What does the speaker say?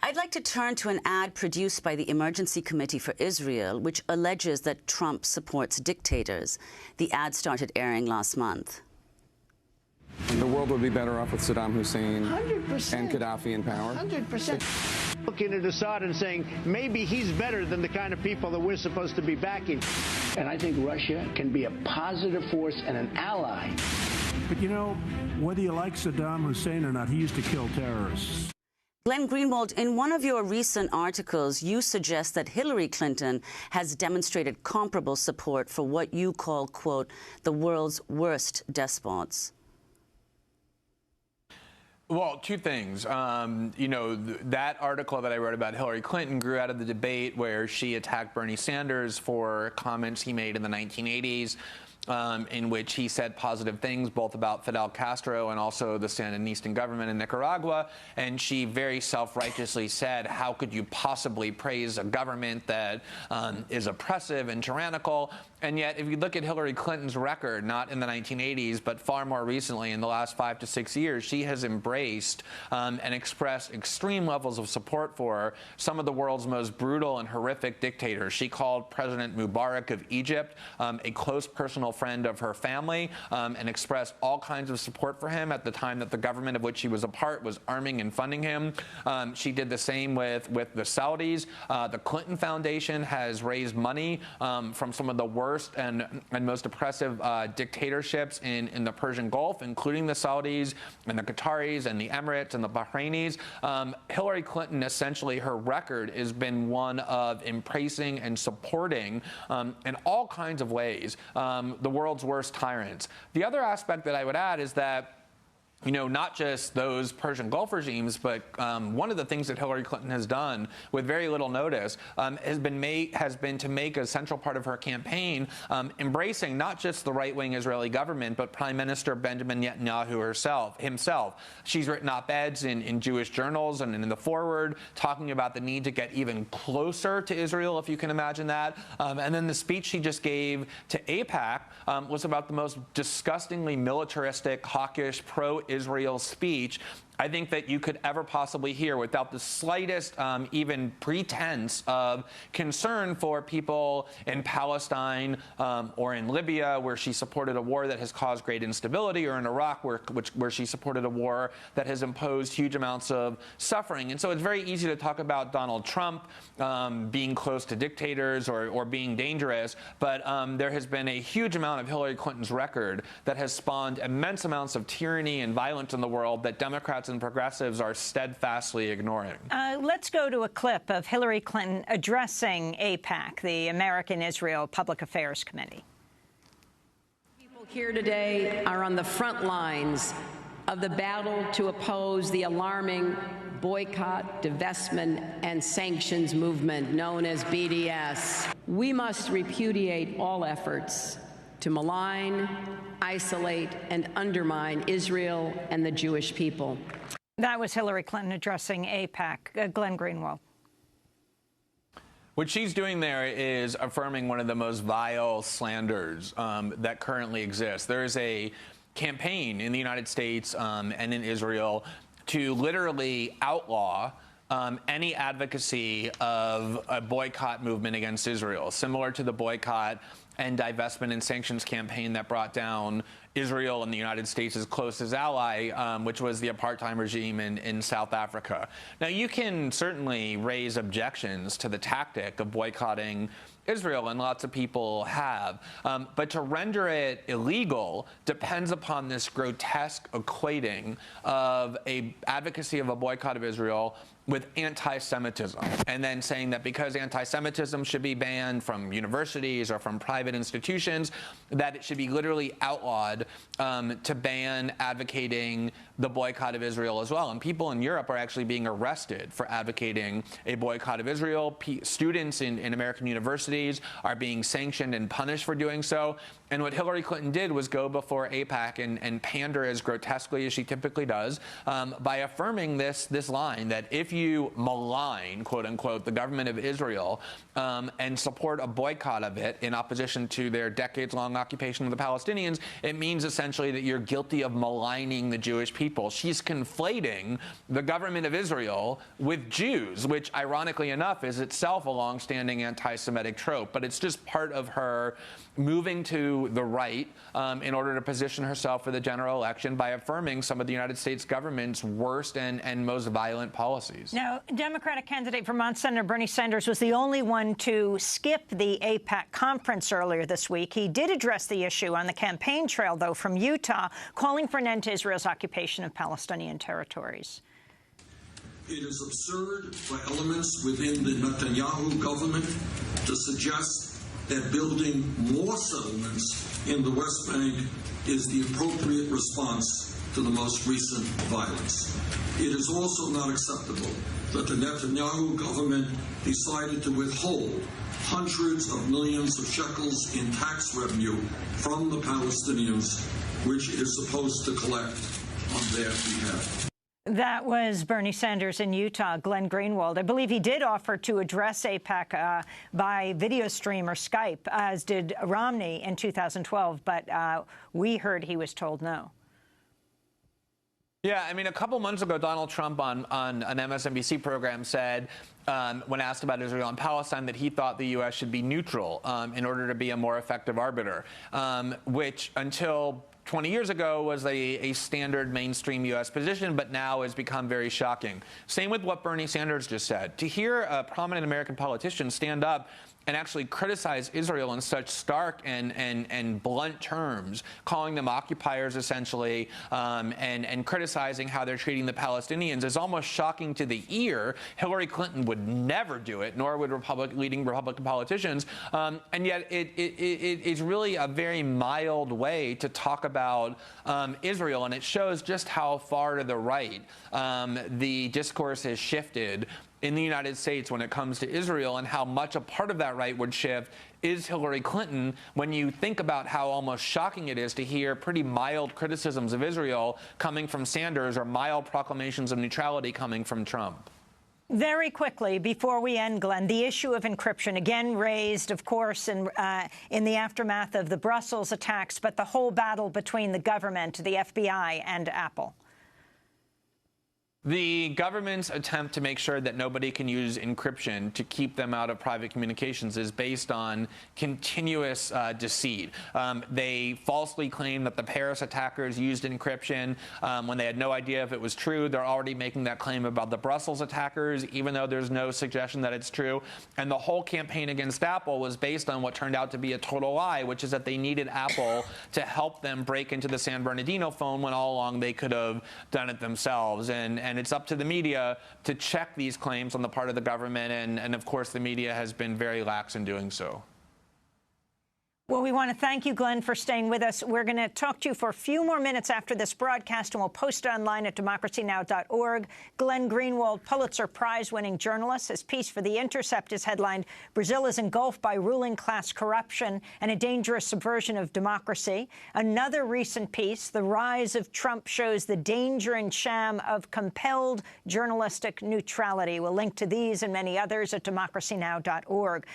I'd like to turn to an ad produced by the Emergency Committee for Israel, which alleges that Trump supports dictators. The ad started airing last month. The world would be better off with Saddam Hussein 100%. and Gaddafi in power. 100%. Looking at Assad and saying maybe he's better than the kind of people that we're supposed to be backing. And I think Russia can be a positive force and an ally. But you know, whether you like Saddam Hussein or not, he used to kill terrorists. Glenn Greenwald, in one of your recent articles, you suggest that Hillary Clinton has demonstrated comparable support for what you call, quote, the world's worst despots. Well, two things. You know, that article that I wrote about Hillary Clinton grew out of the debate where she attacked Bernie Sanders for comments he made in the 1980s. In which he said positive things both about Fidel Castro and also the Sandinista government in Nicaragua. And she very self-righteously said, how could you possibly praise a government that is oppressive and tyrannical? And yet, if you look at Hillary Clinton's record, not in the 1980s, but far more recently, in the last 5 to 6 years, she has embraced and expressed extreme levels of support for some of the world's most brutal and horrific dictators. She called President Mubarak of Egypt a close personal friend of her family and expressed all kinds of support for him at the time that the government of which she was a part was arming and funding him. She did the same with the Saudis. The Clinton Foundation has raised money from some of the worst and most oppressive dictatorships in the Persian Gulf, including the Saudis and the Qataris and the Emirates and the Bahrainis. Hillary Clinton, essentially, her record has been one of embracing and supporting in all kinds of ways the world's worst tyrants. The other aspect that I would add is that, you know, not just those Persian Gulf regimes, but one of the things that Hillary Clinton has done with very little notice has been to make a central part of her campaign embracing not just the right-wing Israeli government, but Prime Minister Benjamin Netanyahu himself. She's written op-eds in Jewish journals and in the Forward talking about the need to get even closer to Israel, if you can imagine that. And then the speech she just gave to AIPAC was about the most disgustingly militaristic, hawkish, pro-Israel speech I think that you could ever possibly hear without the slightest even pretense of concern for people in Palestine or in Libya, where she supported a war that has caused great instability, or in Iraq, where she supported a war that has imposed huge amounts of suffering. And so it's very easy to talk about Donald Trump being close to dictators or being dangerous, but there has been a huge amount of Hillary Clinton's record that has spawned immense amounts of tyranny and violence in the world that Democrats and progressives are steadfastly ignoring. Let's go to a clip of Hillary Clinton addressing AIPAC, the American Israel Public Affairs Committee. People here today are on the front lines of the battle to oppose the alarming boycott, divestment, and sanctions movement known as BDS. We must repudiate all efforts to malign, isolate, and undermine Israel and the Jewish people. That was Hillary Clinton addressing AIPAC. Glenn Greenwald. What she's doing there is affirming one of the most vile slanders that currently exists. There is a campaign in the United States and in Israel to literally outlaw any advocacy of a boycott movement against Israel, similar to the boycott and divestment and sanctions campaign that brought down Israel and the United States' closest ally, which was the apartheid regime in South Africa. Now, you can certainly raise objections to the tactic of boycotting Israel, and lots of people have. But to render it illegal depends upon this grotesque equating of a advocacy of a boycott of Israel with anti-Semitism, and then saying that because anti-Semitism should be banned from universities or from private institutions, that it should be literally outlawed to ban advocating the boycott of Israel as well. And people in Europe are actually being arrested for advocating a boycott of Israel. Students in American universities are being sanctioned and punished for doing so. And what Hillary Clinton did was go before AIPAC and pander as grotesquely as she typically does by affirming this line that if you malign, quote unquote, the government of Israel and support a boycott of it in opposition to their decades-long occupation of the Palestinians, it means essentially that you're guilty of maligning the Jewish people. people. She's conflating the government of Israel with Jews, which, ironically enough, is itself a longstanding anti-Semitic trope. But it's just part of her moving to the right in order to position herself for the general election by affirming some of the United States government's worst and most violent policies. Now, Democratic candidate Vermont Senator Bernie Sanders was the only one to skip the AIPAC conference earlier this week. He did address the issue on the campaign trail, though, from Utah, calling for an end to Israel's occupation of Palestinian territories. It is absurd for elements within the Netanyahu government to suggest that building more settlements in the West Bank is the appropriate response to the most recent violence. It is also not acceptable that the Netanyahu government decided to withhold hundreds of millions of shekels in tax revenue from the Palestinians, which it is supposed to collect on their behalf. That was Bernie Sanders in Utah. Glenn Greenwald, I believe he did offer to address AIPAC by video stream or Skype, as did Romney in 2012, but we heard he was told no. Yeah, I mean, a couple months ago, Donald Trump on an MSNBC program said, when asked about Israel and Palestine, that he thought the U.S. should be neutral in order to be a more effective arbiter, which until 20 years ago was a standard mainstream U.S. position, but now has become very shocking. Same with what Bernie Sanders just said. To hear a prominent American politician stand up and actually criticize Israel in such stark and blunt terms, calling them occupiers essentially, and criticizing how they're treating the Palestinians is almost shocking to the ear. Hillary Clinton would never do it, nor would leading Republican politicians. And yet it is really a very mild way to talk about Israel, and it shows just how far to the right the discourse has shifted in the United States when it comes to Israel, and how much a part of that right would shift is Hillary Clinton when you think about how almost shocking it is to hear pretty mild criticisms of Israel coming from Sanders or mild proclamations of neutrality coming from Trump. Very quickly, before we end, Glenn, the issue of encryption, again raised, of course, in the aftermath of the Brussels attacks, but the whole battle between the government, the FBI, and Apple. The government's attempt to make sure that nobody can use encryption to keep them out of private communications is based on continuous deceit. They falsely claim that the Paris attackers used encryption when they had no idea if it was true. They're already making that claim about the Brussels attackers, even though there's no suggestion that it's true. And the whole campaign against Apple was based on what turned out to be a total lie, which is that they needed Apple to help them break into the San Bernardino phone when all along they could have done it themselves. And it's up to the media to check these claims on the part of the government, and of course the media has been very lax in doing so. Well, we want to thank you, Glenn, for staying with us. We're going to talk to you for a few more minutes after this broadcast, and we'll post it online at democracynow.org. Glenn Greenwald, Pulitzer Prize-winning journalist. His piece for The Intercept is headlined, "Brazil is engulfed by ruling class corruption and a dangerous subversion of democracy." Another recent piece, "The Rise of Trump Shows the Danger and Sham of Compelled Journalistic Neutrality." We'll link to these and many others at democracynow.org.